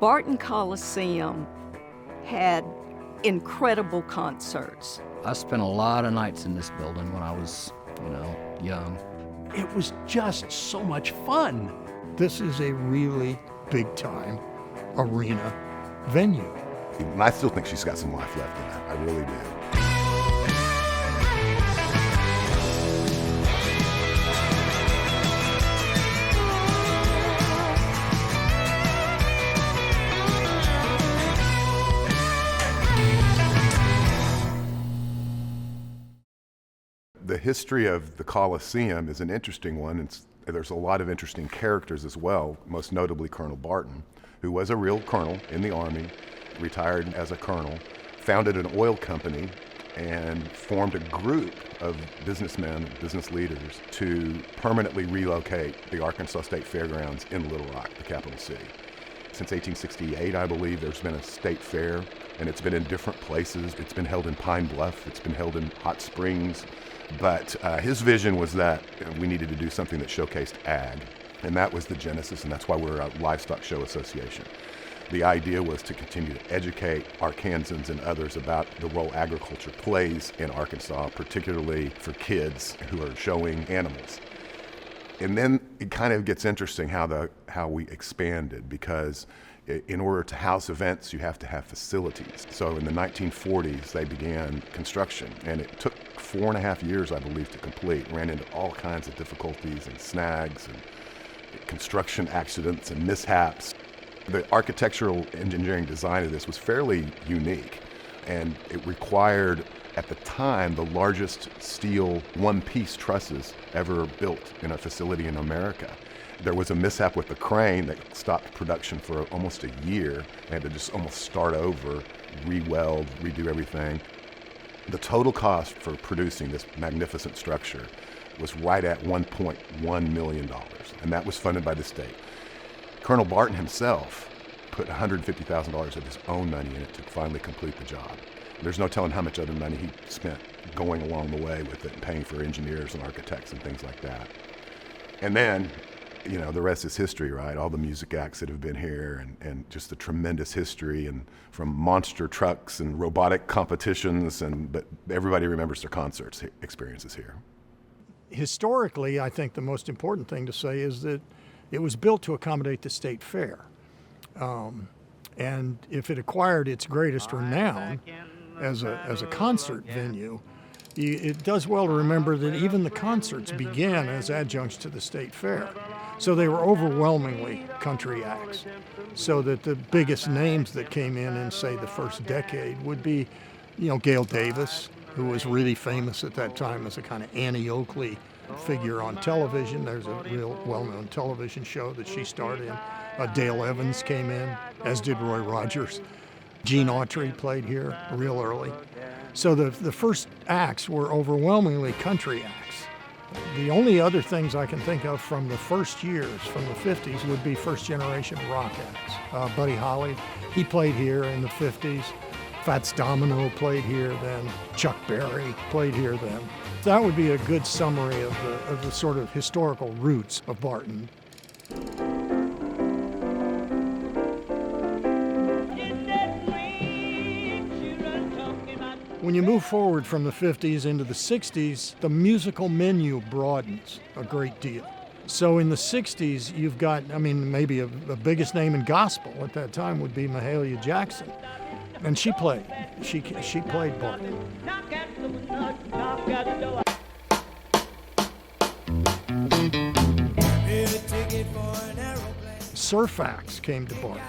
Barton Coliseum had incredible concerts. I spent a lot of nights in this building when I was, young. It was just so much fun. This is a really big-time arena venue. And I still think she's got some life left in her. I really do. The history of the Coliseum is an interesting one. There's a lot of interesting characters as well, most notably Colonel Barton, who was a real colonel in the Army, retired as a colonel, founded an oil company, and formed a group of businessmen, business leaders, to permanently relocate the Arkansas State Fairgrounds in Little Rock, the capital city. Since 1868, I believe, there's been a state fair, and it's been in different places. It's been held in Pine Bluff, it's been held in Hot Springs, but his vision was that we needed to do something that showcased ag, and that was the genesis, and that's why we're a livestock show association. The idea was to continue to educate Arkansans and others about the role agriculture plays in Arkansas, particularly for kids who are showing animals. And then it kind of gets interesting how we expanded, because in order to house events, you have to have facilities. So in the 1940s, they began construction, and it took 4.5 years, I believe, to complete. Ran into all kinds of difficulties and snags and construction accidents and mishaps. The architectural engineering design of this was fairly unique, and it required, at the time, the largest steel one-piece trusses ever built in a facility in America. There was a mishap with the crane that stopped production for almost a year. They had to just almost start over, re-weld, redo everything. The total cost for producing this magnificent structure was right at $1.1 million, and that was funded by the state. Colonel Barton himself put $150,000 of his own money in it to finally complete the job. There's no telling how much other money he spent going along the way with it, and paying for engineers and architects and things like that. And then, the rest is history, right? All the music acts that have been here, and just the tremendous history, and from monster trucks and robotic competitions, but everybody remembers their concerts experiences here. Historically, I think the most important thing to say is that it was built to accommodate the state fair. And if it acquired its greatest renown as a concert venue, it does well to remember that even the concerts began as adjuncts to the state fair. So they were overwhelmingly country acts. So that the biggest names that came in say, the first decade would be, Gail Davis, who was really famous at that time as a kind of Annie Oakley figure on television. There's a real well-known television show that she starred in. Dale Evans came in, as did Roy Rogers. Gene Autry played here real early. So the first acts were overwhelmingly country acts. The only other things I can think of from the first years, from the 50s, would be first-generation rock acts. Buddy Holly, he played here in the 50s. Fats Domino played here then. Chuck Berry played here then. That would be a good summary of the sort of historical roots of Barton. When you move forward from the 50s into the 60s, the musical menu broadens a great deal. So in the 60s, you've got, maybe the biggest name in gospel at that time would be Mahalia Jackson. And she played Barton. Surf acts came to Barton.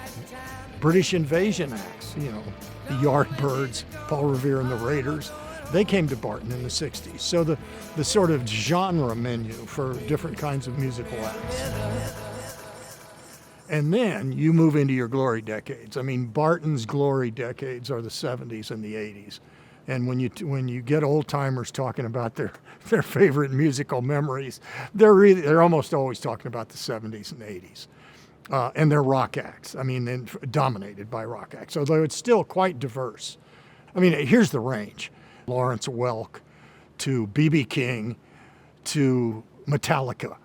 British invasion acts, the Yardbirds, Paul Revere and the Raiders, they came to Barton in the 60s. So the sort of genre menu for different kinds of musical acts. And then you move into your glory decades. Barton's glory decades are the 70s and the 80s. And when you get old timers talking about their favorite musical memories, they're almost always talking about the 70s and 80s. And they're rock acts. Dominated by rock acts, although it's still quite diverse. Here's the range. Lawrence Welk to B.B. King to Metallica.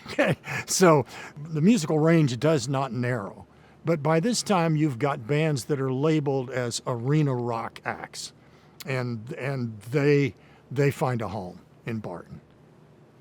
Okay, so the musical range does not narrow. But by this time, you've got bands that are labeled as arena rock acts, and they find a home in Barton.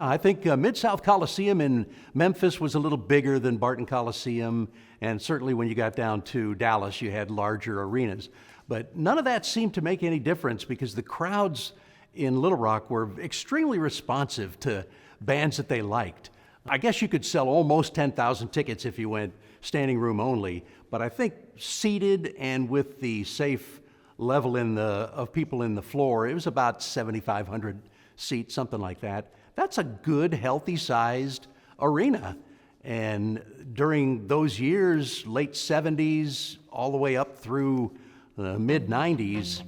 I think Mid-South Coliseum in Memphis was a little bigger than Barton Coliseum, and certainly when you got down to Dallas, you had larger arenas. But none of that seemed to make any difference because the crowds in Little Rock were extremely responsive to bands that they liked. I guess you could sell almost 10,000 tickets if you went standing room only, but I think seated and with the safe level of people in the floor, it was about 7,500 seats, something like that. That's a good, healthy-sized arena. And during those years, late 70s, all the way up through the mid-90s,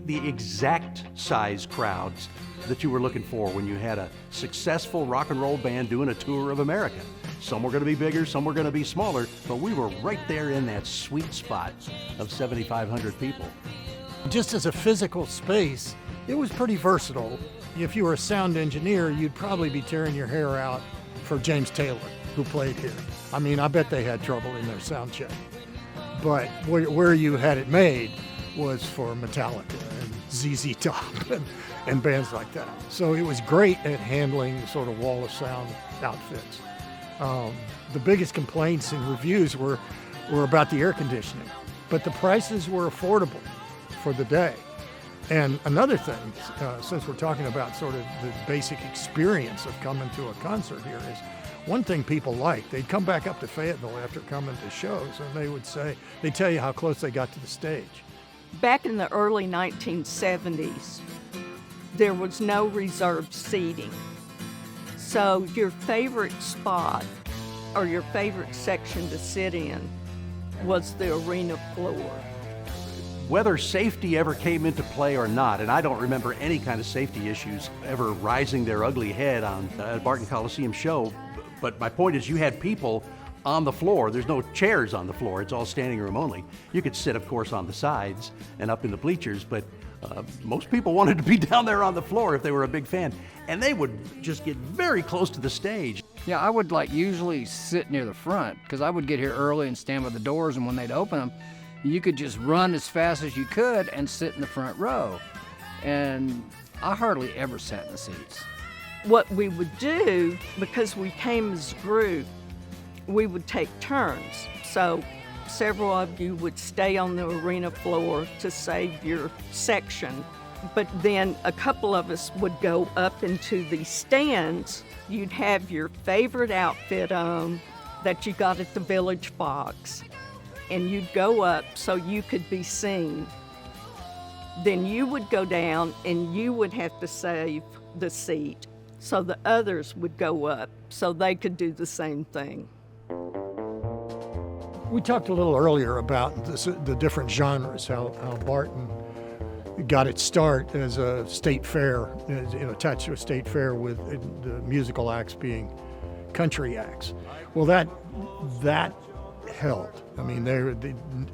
the exact size crowds that you were looking for when you had a successful rock and roll band doing a tour of America. Some were going to be bigger, some were going to be smaller, but we were right there in that sweet spot of 7,500 people. Just as a physical space, it was pretty versatile. If you were a sound engineer, you'd probably be tearing your hair out for James Taylor, who played here. I mean, I bet they had trouble in their sound check. But where you had it made was for Metallica and ZZ Top and bands like that. So it was great at handling sort of wall of sound outfits. The biggest complaints and reviews were about the air conditioning, but the prices were affordable for the day. And another thing, since we're talking about sort of the basic experience of coming to a concert here, is one thing people like. They'd come back up to Fayetteville after coming to shows, and they'd tell you how close they got to the stage. Back in the early 1970s, there was no reserved seating. So your favorite spot or your favorite section to sit in was the arena floor. Whether safety ever came into play or not, and I don't remember any kind of safety issues ever rising their ugly head on a Barton Coliseum show, but my point is you had people on the floor. There's no chairs on the floor. It's all standing room only. You could sit, of course, on the sides and up in the bleachers, but most people wanted to be down there on the floor if they were a big fan, and they would just get very close to the stage. Yeah, I would usually sit near the front because I would get here early and stand by the doors, and when they'd open them, you could just run as fast as you could and sit in the front row. And I hardly ever sat in the seats. What we would do, because we came as a group, we would take turns. So several of you would stay on the arena floor to save your section, but then a couple of us would go up into the stands. You'd have your favorite outfit on that you got at the Village Fox, and you'd go up so you could be seen. Then you would go down and you would have to save the seat so the others would go up so they could do the same thing. We talked a little earlier about the different genres, how Barton got its start as a state fair, attached to a state fair with the musical acts being country acts. Well, that held. I mean,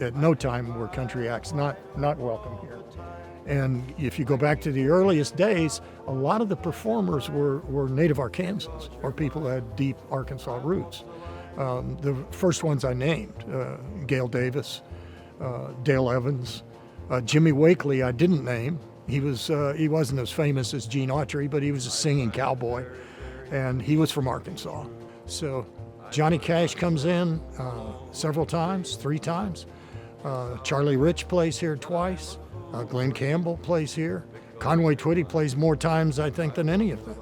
at no time were country acts not welcome here. And if you go back to the earliest days, a lot of the performers were native Arkansans or people who had deep Arkansas roots. The first ones I named, Gail Davis, Dale Evans, Jimmy Wakely I didn't name. He wasn't as famous as Gene Autry, but he was a singing cowboy, and he was from Arkansas. So Johnny Cash comes in several times, 3 times. Charlie Rich plays here twice. Glenn Campbell plays here. Conway Twitty plays more times, I think, than any of them.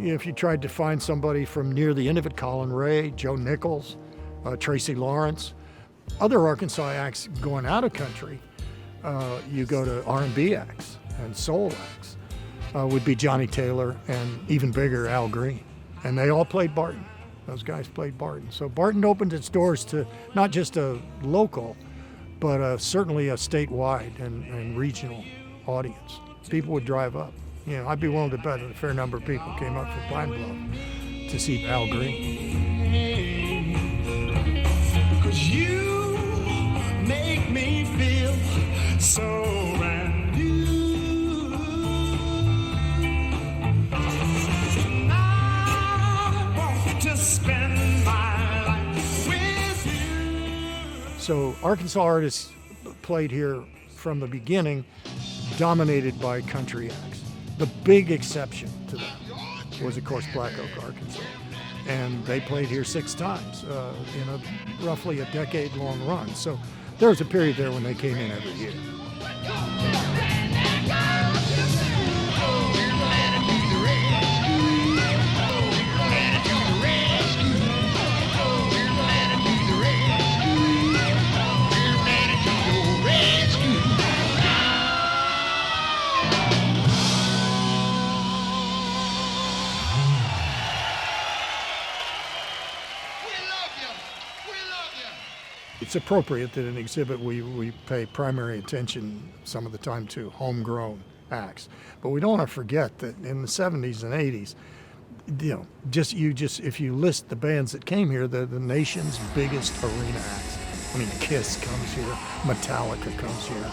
If you tried to find somebody from near the end of it, Colin Ray, Joe Nichols, Tracy Lawrence, other Arkansas acts going out of country, you go to R&B acts and soul acts, would be Johnny Taylor and even bigger Al Green. And they all played Barton. Those guys played Barton. So Barton opened its doors to not just a local, but certainly a statewide and regional audience. People would drive up. I'd be willing to bet that a fair number of people came up from Pine Bluff to see Al Green. 'Cause you make me feel so brand new. I want to spend my life with you. So Arkansas artists played here from the beginning, dominated by country acts. The big exception to that was, of course, Black Oak, Arkansas. And they played here 6 times in roughly a decade-long run. So there was a period there when they came in every year. It's appropriate that in an exhibit we pay primary attention some of the time to homegrown acts. But we don't want to forget that in the 70s and 80s, if you list the bands that came here, the nation's biggest arena acts. I mean, Kiss comes here, Metallica comes here.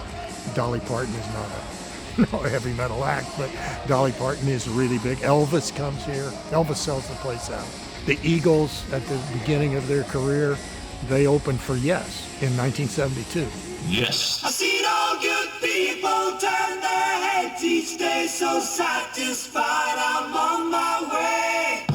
Dolly Parton is not a heavy metal act, but Dolly Parton is really big. Elvis comes here. Elvis sells the place out. The Eagles, at the beginning of their career, they opened for Yes in 1972. Yes. I seen all good people turn their heads each day, so satisfied I'm on my way.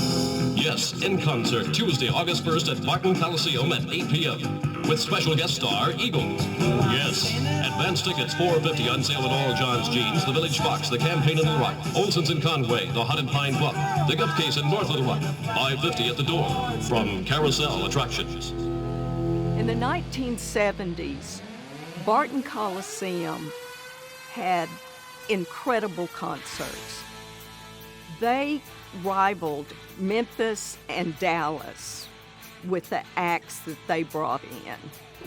Yes, in concert, Tuesday, August 1st at Barton Coliseum at 8 p.m. with special guest star Eagles. Yes, advance tickets $4.50 on sale at all John's Jeans, the Village Fox, the Campaign in Little Rock, Olson's in Conway, the Hot and Pine Bluff, the Gift Case in North Little Rock. $5.50 at the door from Carousel Attractions. In the 1970s, Barton Coliseum had incredible concerts. They rivaled Memphis and Dallas with the acts that they brought in.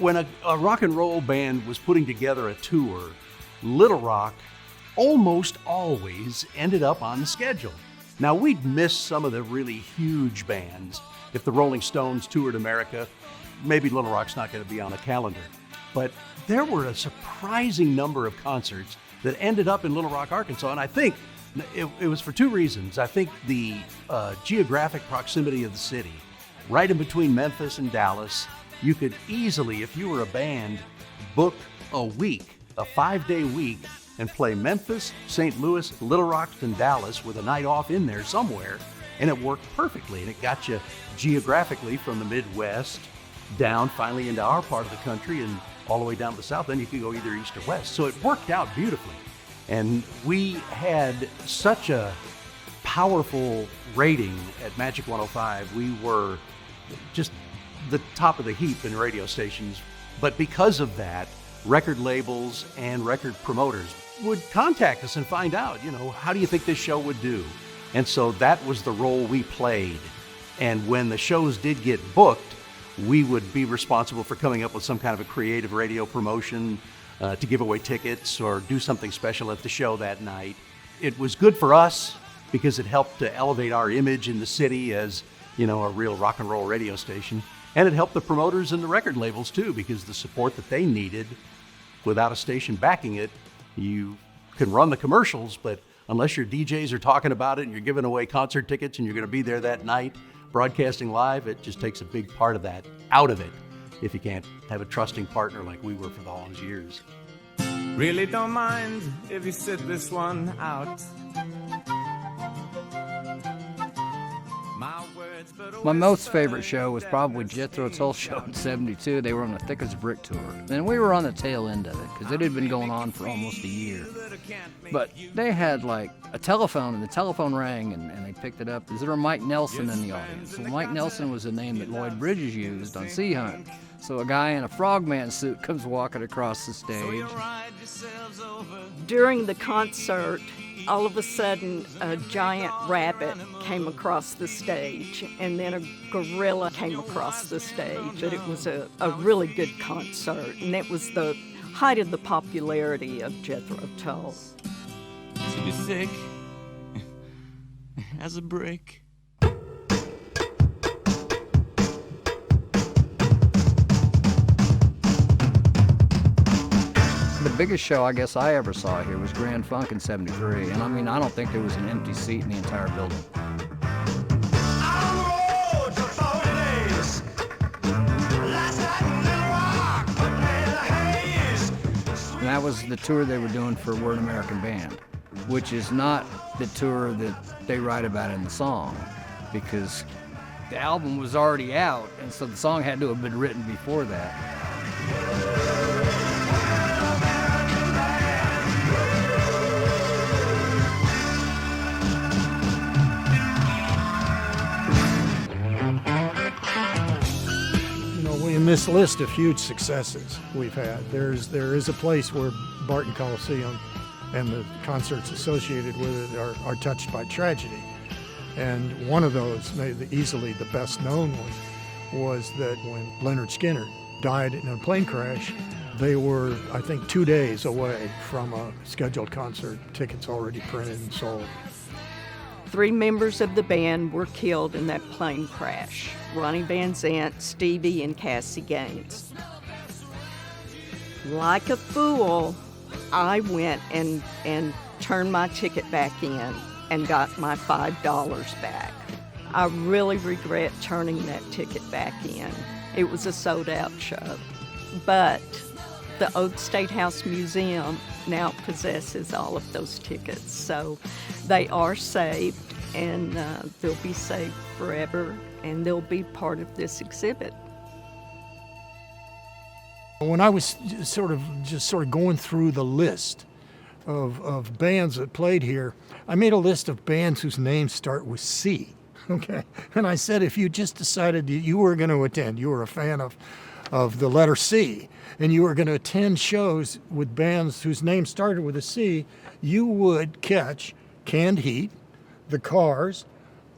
When a rock and roll band was putting together a tour, Little Rock almost always ended up on the schedule. Now, we'd miss some of the really huge bands. If the Rolling Stones toured America, maybe Little Rock's not going to be on a calendar. But there were a surprising number of concerts that ended up in Little Rock, Arkansas, and I think it was for 2 reasons. I think the geographic proximity of the city, right in between Memphis and Dallas, you could easily, if you were a band, book a week, a 5-day week, and play Memphis, St. Louis, Little Rock, and Dallas with a night off in there somewhere, and it worked perfectly. And it got you geographically from the Midwest down finally into our part of the country and all the way down to the south. Then you could go either east or west. So it worked out beautifully. And we had such a powerful rating at Magic 105. We were just the top of the heap in radio stations. But because of that, record labels and record promoters would contact us and find out, how do you think this show would do? And so that was the role we played. And when the shows did get booked, we would be responsible for coming up with some kind of a creative radio promotion to give away tickets or do something special at the show that night. It was good for us because it helped to elevate our image in the city as, a real rock and roll radio station. And it helped the promoters and the record labels too, because the support that they needed, without a station backing it, you can run the commercials, but unless your DJs are talking about it and you're giving away concert tickets and you're going to be there that night, broadcasting live, it just takes a big part of that out of it if you can't have a trusting partner like we were for all those years. Really don't mind if you sit this one out. My most favorite show was probably Jethro Tull show in '72. They were on the Thick as a Brick tour. And we were on the tail end of it because it had been going on for almost a year. But they had like a telephone, and the telephone rang, and they picked it up. Is there a Mike Nelson in the audience? Well, Mike Nelson was the name that Lloyd Bridges used on Sea Hunt. So a guy in a frogman suit comes walking across the stage. During the concert, all of a sudden, a giant rabbit came across the stage, and then a gorilla came across the stage. But it was a really good concert, and it was the height of the popularity of Jethro Tull. To be thick as a brick. The biggest show I guess I ever saw here was Grand Funk in '73, and I don't think there was an empty seat in the entire building. On the road for 40 days. Last night in Little Rock. that was the tour they were doing for We're an American Band, which is not the tour that they write about in the song, because the album was already out, and so the song had to have been written before that. In this list of huge successes we've had, there is a place where Barton Coliseum and the concerts associated with it are touched by tragedy. And one of those, maybe easily the best known one, was that when Leonard Skinner died in a plane crash, they were, I think, 2 days away from a scheduled concert, tickets already printed and sold. 3 members of the band were killed in that plane crash: Ronnie Van Zant, Stevie, and Cassie Gaines. Like a fool, I went and turned my ticket back in and got my $5 back. I really regret turning that ticket back in. It was a sold-out show. But the Old State House Museum now possesses all of those tickets, so they are saved, and they'll be saved forever, and they'll be part of this exhibit. When I was sort of going through the list of bands that played here, I made a list of bands whose names start with C. Okay, and I said, if you just decided you were going to attend, you were a fan of the letter C, and you were going to attend shows with bands whose names started with a C, you would catch Canned Heat, The Cars,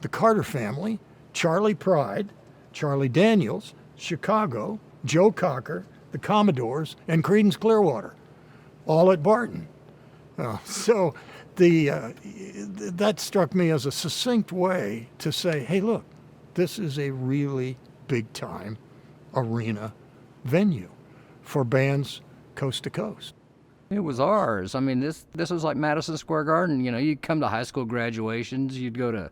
the Carter Family, Charlie Pride, Charlie Daniels, Chicago, Joe Cocker, the Commodores, and Creedence Clearwater, all at Barton. So that struck me as a succinct way to say, hey, look, this is a really big-time arena venue for bands coast to coast. It was ours. I mean, this was like Madison Square Garden. You know, you'd come to high school graduations, you'd go to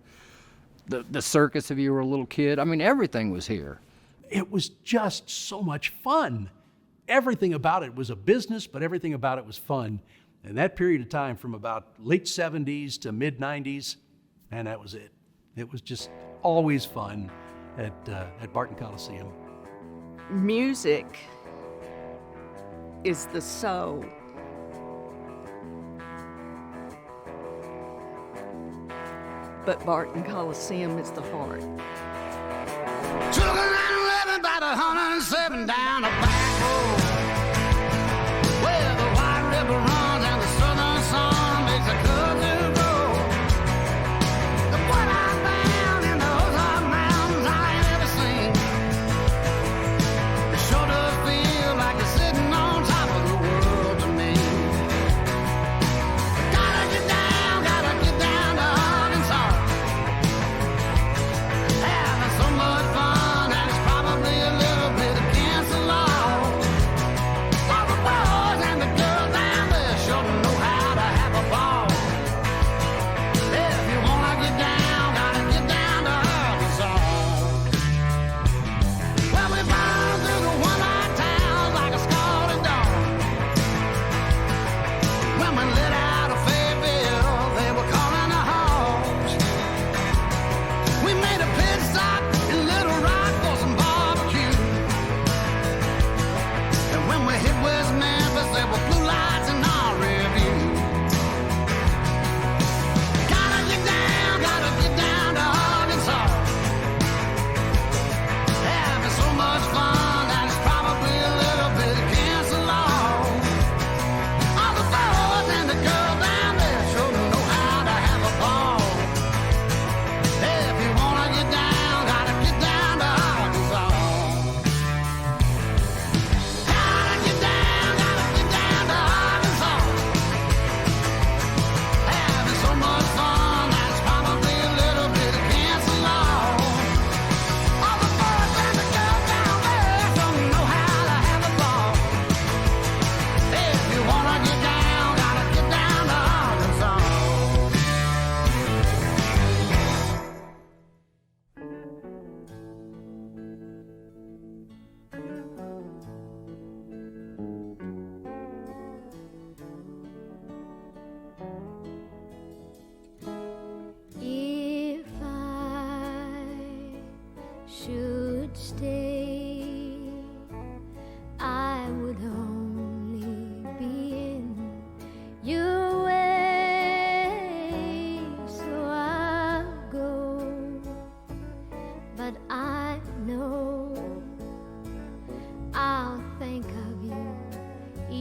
the circus if you were a little kid. I mean, everything was here. It was just so much fun. Everything about it was a business, but everything about it was fun. And that period of time, from about late 70s to mid 90s, and that was it. It was just always fun at Barton Coliseum. Music is the soul. But Barton Coliseum is the heart. Took a 911 about 107 down a back road, where the White River runs and the Southern sun makes a cousin grow. The what I found in those Ozark mountains I ain't ever seen. It sure does feel like it's sitting on top of the world to me. Gotta get down to Arkansas. Having so much fun, and it's probably a little bit of cancer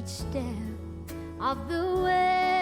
each step of the way.